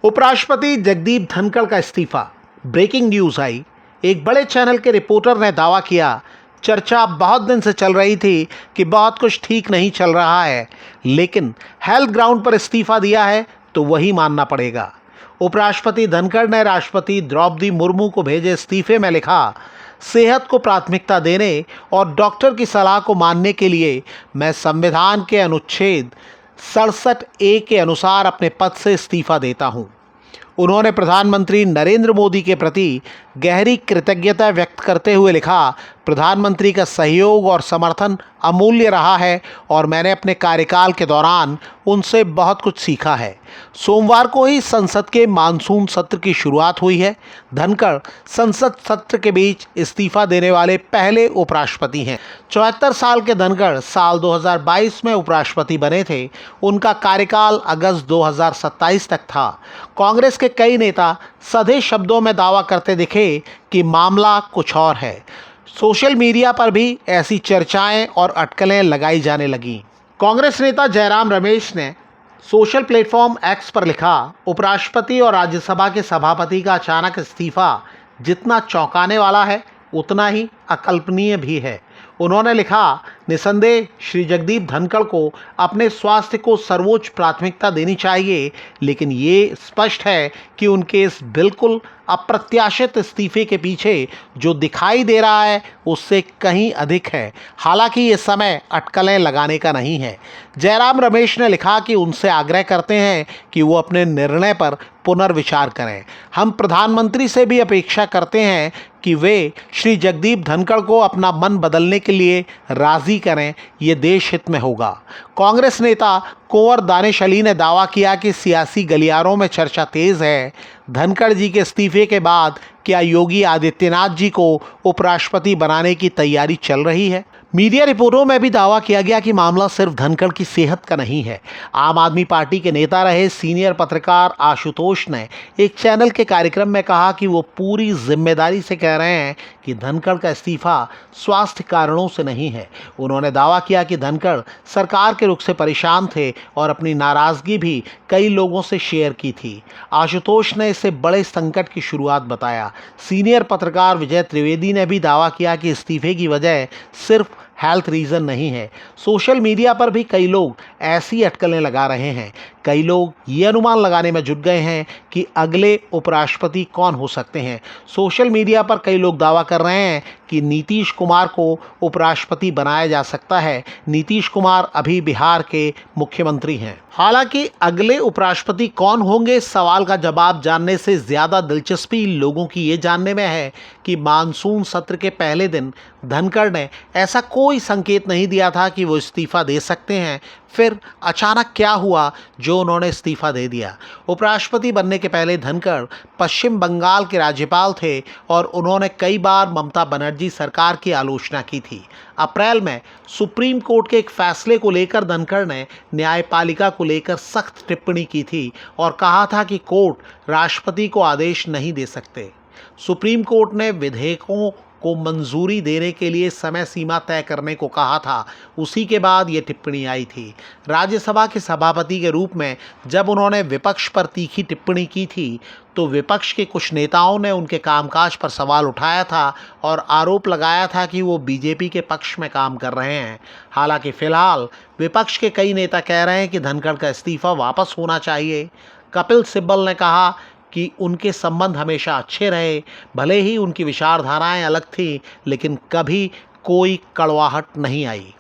उपराष्ट्रपति जगदीप धनखड़ का इस्तीफा। ब्रेकिंग न्यूज आई। एक बड़े चैनल के रिपोर्टर ने दावा किया, चर्चा बहुत दिन से चल रही थी कि बहुत कुछ ठीक नहीं चल रहा है, लेकिन हेल्थ ग्राउंड पर इस्तीफा दिया है तो वही मानना पड़ेगा। उपराष्ट्रपति धनखड़ ने राष्ट्रपति द्रौपदी मुर्मू को भेजे इस्तीफे में लिखा, सेहत को प्राथमिकता देने और डॉक्टर की सलाह को मानने के लिए मैं संविधान के अनुच्छेद 67A के अनुसार अपने पद से इस्तीफा देता हूं। उन्होंने प्रधानमंत्री नरेंद्र मोदी के प्रति गहरी कृतज्ञता व्यक्त करते हुए लिखा, प्रधानमंत्री का सहयोग और समर्थन अमूल्य रहा है और मैंने अपने कार्यकाल के दौरान उनसे बहुत कुछ सीखा है। सोमवार को ही संसद के मानसून सत्र की शुरुआत हुई है। धनखड़ संसद सत्र के बीच इस्तीफा देने वाले पहले उपराष्ट्रपति हैं। 74 साल के धनखड़ साल 2022 में उपराष्ट्रपति बने थे। उनका कार्यकाल अगस्त 2027 तक था। कांग्रेस के कई नेता सधे शब्दों में दावा करते दिखे कि मामला कुछ और है। सोशल मीडिया पर भी ऐसी चर्चाएं और अटकलें लगाई जाने लगीं। कांग्रेस नेता जयराम रमेश ने सोशल प्लेटफॉर्म एक्स पर लिखा, उपराष्ट्रपति और राज्यसभा के सभापति का अचानक इस्तीफा जितना चौंकाने वाला है उतना ही अकल्पनीय भी है। उन्होंने लिखा, निसंदेह श्री जगदीप धनखड़ को अपने स्वास्थ्य को सर्वोच्च प्राथमिकता देनी चाहिए, लेकिन ये स्पष्ट है कि उनके इस बिल्कुल अप्रत्याशित इस्तीफे के पीछे जो दिखाई दे रहा है उससे कहीं अधिक है। हालांकि ये समय अटकलें लगाने का नहीं है। जयराम रमेश ने लिखा कि उनसे आग्रह करते हैं कि वो अपने निर्णय पर पुनर्विचार करें। हम प्रधानमंत्री से भी अपेक्षा करते हैं कि वे श्री जगदीप धनखड़ को अपना मन बदलने के लिए राजी करें, ये देश हित में होगा। कांग्रेस नेता कुंवर दानिश अली ने दावा किया कि सियासी गलियारों में चर्चा तेज है। धनखड़ जी के इस्तीफे के बाद क्या योगी आदित्यनाथ जी को उपराष्ट्रपति बनाने की तैयारी चल रही है? मीडिया रिपोर्टों में भी दावा किया गया कि मामला सिर्फ धनखड़ की सेहत का नहीं है। आम आदमी पार्टी के नेता रहे सीनियर पत्रकार आशुतोष ने एक चैनल के कार्यक्रम में कहा कि वो पूरी जिम्मेदारी से कह रहे हैं कि धनखड़ का इस्तीफा स्वास्थ्य कारणों से नहीं है। उन्होंने दावा किया कि धनखड़ सरकार के रुख से परेशान थे और अपनी नाराजगी भी कई लोगों से शेयर की थी। आशुतोष ने इसे बड़े संकट की शुरुआत बताया। सीनियर पत्रकार विजय त्रिवेदी ने भी दावा किया कि इस्तीफे की वजह सिर्फ हेल्थ रीज़न नहीं है। सोशल मीडिया पर भी कई लोग ऐसी अटकलें लगा रहे हैं। कई लोग ये अनुमान लगाने में जुट गए हैं कि अगले उपराष्ट्रपति कौन हो सकते हैं। सोशल मीडिया पर कई लोग दावा कर रहे हैं कि नीतीश कुमार को उपराष्ट्रपति बनाया जा सकता है। नीतीश कुमार अभी बिहार के मुख्यमंत्री हैं। हालांकि अगले उपराष्ट्रपति कौन होंगे, इस सवाल का जवाब जानने से ज़्यादा दिलचस्पी लोगों की ये जानने में है कि मानसून सत्र के पहले दिन धनखड़ ने ऐसा कोई संकेत नहीं दिया था कि वो इस्तीफा दे सकते हैं। फिर अचानक क्या हुआ जो उन्होंने इस्तीफा दे दिया? उपराष्ट्रपति बनने के पहले धनखड़ पश्चिम बंगाल के राज्यपाल थे और उन्होंने कई बार ममता बनर्जी सरकार की आलोचना की थी। अप्रैल में सुप्रीम कोर्ट के एक फैसले को लेकर धनखड़ ने न्यायपालिका को लेकर सख्त टिप्पणी की थी और कहा था कि कोर्ट राष्ट्रपति को आदेश नहीं दे सकते। सुप्रीम कोर्ट ने विधेयकों को मंजूरी देने के लिए समय सीमा तय करने को कहा था। उसी के बाद ये टिप्पणी आई थी। राज्यसभा के सभापति के रूप में जब उन्होंने विपक्ष पर तीखी टिप्पणी की थी तो विपक्ष के कुछ नेताओं ने उनके कामकाज पर सवाल उठाया था और आरोप लगाया था कि वो बीजेपी के पक्ष में काम कर रहे हैं। हालांकि फिलहाल विपक्ष के कई नेता कह रहे हैं कि धनखड़ का इस्तीफा वापस होना चाहिए। कपिल सिब्बल ने कहा कि उनके संबंध हमेशा अच्छे रहे, भले ही उनकी विचारधाराएं अलग थीं, लेकिन कभी कोई कड़वाहट नहीं आई।